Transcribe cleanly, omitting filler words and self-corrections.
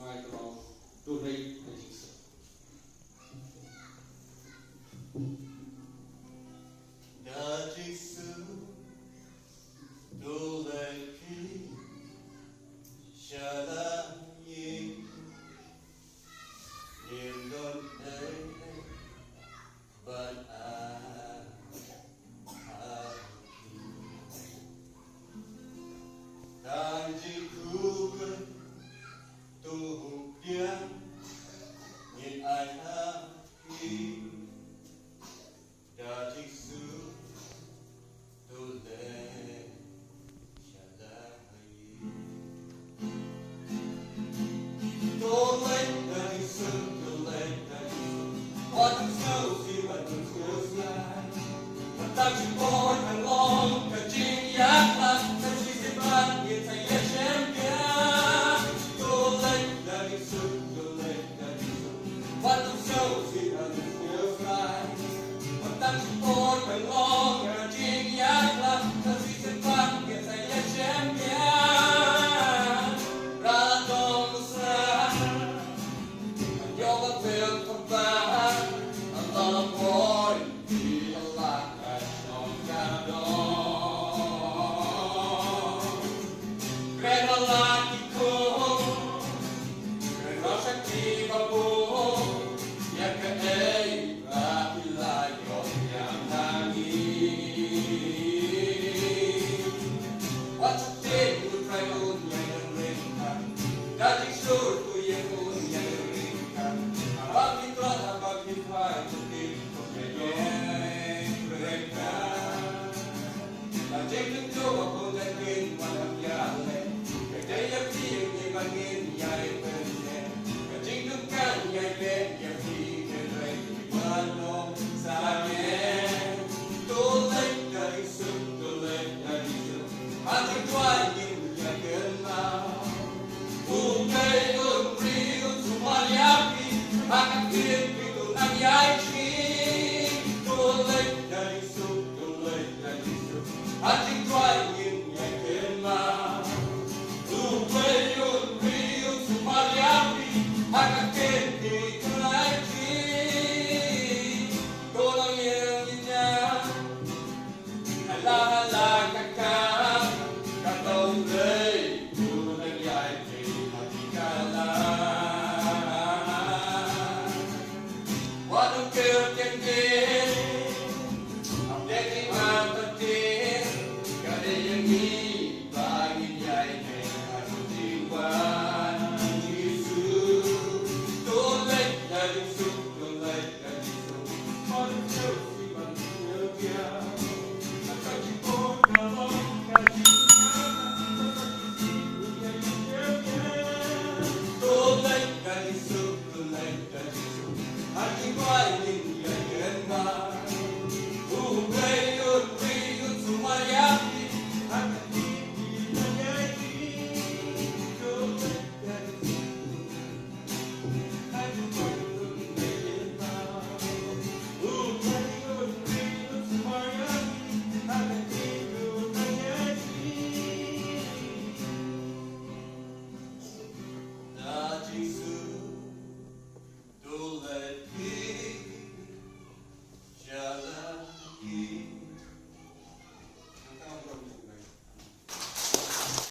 ai tao tu đây hay gì sợ đã trích xứ tu lệ khi cha đã nhìn niềm đón đây bạn đang chỉ cứu tu tiếng nhìn ai khi đã trích xứ tu lệ cha đã tu lệ đã trích xứ tu lệ đã trích xứ qua từng sâu si và từng sâu sai và ta chỉ có thằng long cả chính giác lắm ta chỉ sẽ ban nhìn thấy em chém kia tu lệ đã trích xứ tu lệ đã trích xứ qua từng sâu si và từng sâu sai và ta chỉ có thằng long cả chính giác lắm ta chỉ sẽ ban nhìn thấy em chém kia ra trong xa yo va ver con va alla poi di alla non cado credo la chi co credo shakti babu ya che ei la ila yo yamani what you think you try on yang rinka daddy sure tu yang on yang rinka abang itu abang itu itu itu yang mereka Jeng từng chỗ aku dankin malam yale Kerja yang tiang yang bangin yai penye Jeng từng kan yai ben